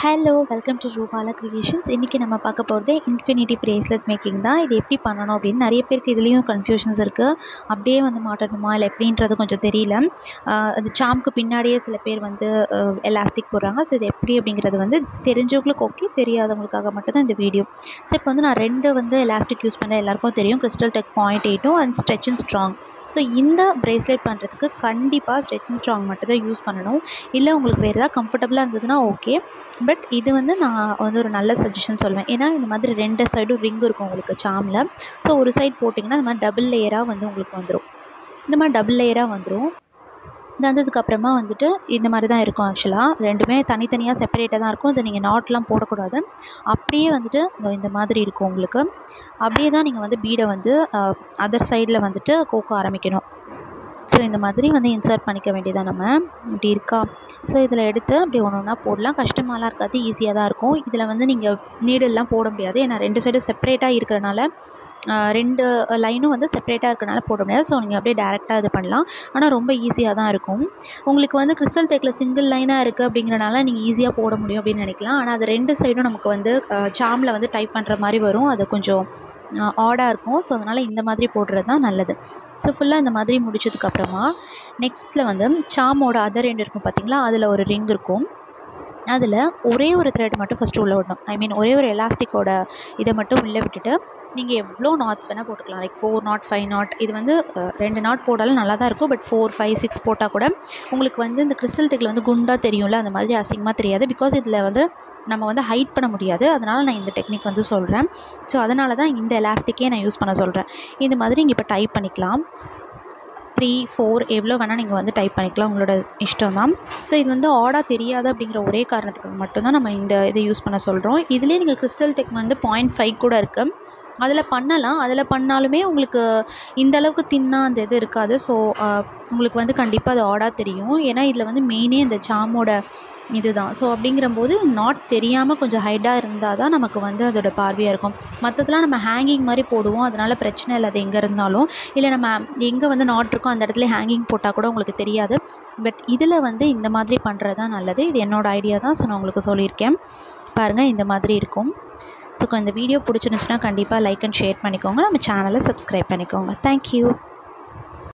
Hello welcome to Rupala creations. இன்றைக்கி நம்ம பார்க்க போகிறது இன்ஃபினிட்டி பிரேஸ்லெட் மேக்கிங் தான். இது எப்படி பண்ணணும் அப்படின்னு நிறைய பேருக்கு இதுலேயும் கன்ஃபியூஷன்ஸ் இருக்குது. அப்படியே வந்து மாட்டணுமா இல்லை எப்படின்றது கொஞ்சம் தெரியல. அது சாம்க்கு பின்னாடியே சில பேர் வந்து எலாஸ்டிக் போடுறாங்க. ஸோ இது எப்படி அப்படிங்கிறது வந்து தெரிஞ்சவங்களுக்கு ஓகே, தெரியாதவங்களுக்காக மட்டும்தான் இந்த வீடியோ. ஸோ இப்போ வந்து நான் ரெண்டு வந்து எலாஸ்டிக் யூஸ் பண்ணுறேன். எல்லாருக்கும் தெரியும், crystal tech 0.82 and stretch and strong. So இந்த பிரேஸ்லெட் பண்ணுறதுக்கு கண்டிப்பாக ஸ்ட்ரெச் அண்ட் ஸ்ட்ராங் மட்டும் தான் யூஸ் பண்ணணும். இல்லை உங்களுக்கு வேறு ஏதாவது கம்ஃபர்டபுளாக இருந்ததுன்னா ஓகே, பட் இது வந்து நான் வந்து ஒரு நல்ல சஜஷன் சொல்லுவேன். ஏன்னா இந்த மாதிரி ரெண்டு சைடும் ரிங் இருக்கும் உங்களுக்கு சாமில். ஸோ ஒரு சைட் போட்டிங்கன்னா இந்த மாதிரி டபுள் லேயராக வந்து உங்களுக்கு வந்துடும். இந்த மாதிரி டபுள் லேயராக வந்துடும். வந்ததுக்கப்புறமா வந்துட்டு இந்த மாதிரி தான் இருக்கும். ஆக்சுவலாக ரெண்டுமே தனித்தனியாக செப்பரேட்டாக தான் இருக்கும். இதை நீங்கள் நாட்லாம் போடக்கூடாது. அப்படியே வந்துட்டு இந்த மாதிரி இருக்கும் உங்களுக்கு. அப்படியே தான் நீங்கள் வந்து பீடை வந்து அதர் சைடில் வந்துட்டு கோக்க ஆரம்பிக்கணும். ஸோ இந்த மாதிரி வந்து இன்சர்ட் பண்ணிக்க வேண்டியதான் நம்ம. இப்படி இருக்கா. ஸோ இதில் எடுத்து அப்படி ஒன்று ஒன்றா போடலாம். கஷ்டமாலாம் இருக்காது, ஈஸியாக தான் இருக்கும். இதில் வந்து நீங்கள் நீடெல்லாம் போட முடியாது. ஏன்னா ரெண்டு சைடும் செப்பரேட்டாக இருக்கிறனால, ரெண்டு லைனும் வந்து செப்பரேட்டாக இருக்கிறனால போட முடியாது. ஸோ நீங்கள் அப்படியே டேரெக்டாக இது பண்ணலாம். ஆனால் ரொம்ப ஈஸியாக தான் இருக்கும். உங்களுக்கு வந்து கிறிஸ்டல் டெக்கில் சிங்கிள் லைனாக இருக்குது அப்படிங்கிறனால நீங்கள் ஈஸியாக போட முடியும் அப்படின்னு நினைக்கலாம். ஆனால் அது ரெண்டு சைடும் நமக்கு வந்து சாமில் வந்து டைப் பண்ணுற மாதிரி வரும். அது கொஞ்சம் ஆடாக இருக்கும். ஸோ அதனால் இந்த மாதிரி போடுறது தான் நல்லது. ஸோ ஃபுல்லாக இந்த மாதிரி முடிச்சதுக்கப்புறமா நெக்ஸ்ட்டில் வந்து சாமோட அதர் எண்ட் இருக்கும் பார்த்திங்களா, அதில் ஒரு ரிங் இருக்கும். அதில் ஒரே ஒரு த்ரெட் மட்டும் ஃபஸ்ட்டு உள்ளே விடணும். ஐ மீன் ஒரே ஒரு எலாஸ்டிக்கோட இதை மட்டும் உள்ளே விட்டுட்டு நீங்கள் எவ்வளோ நாட்ஸ் வேணால் போட்டுக்கலாம். Like 4 not 5 not. இது வந்து 2 நாட் போட்டாலும் நல்லா தான் இருக்கும். பட் 4 5 6 போட்டால் கூட உங்களுக்கு வந்து இந்த கிறிஸ்டல் டெக்கில் வந்து குண்டாக தெரியும்ல, அந்த மாதிரி அசிங்கமாக தெரியாது. பிகாஸ் இதில் வந்து நம்ம வந்து ஹைட் பண்ண முடியாது. அதனால் நான் இந்த டெக்னிக் வந்து சொல்கிறேன். ஸோ அதனால தான் இந்த எலாஸ்டிக்கே நான் யூஸ் பண்ண சொல்கிறேன். இந்த மாதிரி நீங்கள் இப்போ டைப் பண்ணிக்கலாம். 3 4 எவ்வளோ வேணால் நீங்கள் வந்து டைப் பண்ணிக்கலாம், உங்களோட இஷ்டம் தான். ஸோ இது வந்து ஆடாக தெரியாது அப்படிங்கிற ஒரே காரணத்துக்கு மட்டும்தான் நம்ம இந்த இதை யூஸ் பண்ண சொல்கிறோம். இதுலேயே நீங்கள் கிறிஸ்டல் டெக் வந்து 0.5 கூட இருக்குது, அதில் பண்ணலாம். அதில் பண்ணாலுமே உங்களுக்கு இந்த அளவுக்கு தின்னா அந்த இது இருக்காது. ஸோ உங்களுக்கு வந்து கண்டிப்பாக அது ஆடாக தெரியும். ஏன்னா இதில் வந்து மெயினே இந்த சாமோட இது தான். ஸோ அப்படிங்கிறம்போது நாட் தெரியாமல் கொஞ்சம் ஹைட்டாக இருந்தால் தான் நமக்கு வந்து அதோட பார்வையாக இருக்கும். மற்றதெல்லாம் நம்ம ஹேங்கிங் மாதிரி போடுவோம், அதனால் பிரச்சனை இல்லை. அது எங்கே இருந்தாலும், இல்லை நம்ம எங்கே வந்து நாட் இருக்கோ அந்த இடத்துல ஹேங்கிங் போட்டால் கூட உங்களுக்கு தெரியாது. பட் இதில் வந்து இந்த மாதிரி பண்ணுறது தான் நல்லது. இது என்னோடய ஐடியா தான். ஸோ நான் உங்களுக்கு சொல்லியிருக்கேன். பாருங்கள், இந்த மாதிரி இருக்கும். ஸோ இந்த வீடியோ பிடிச்சிருந்துச்சுன்னா கண்டிப்பாக லைக் அண்ட் ஷேர் பண்ணிக்கோங்க. நம்ம சேனலை சப்ஸ்கிரைப் பண்ணிக்கோங்க. தேங்க்யூ.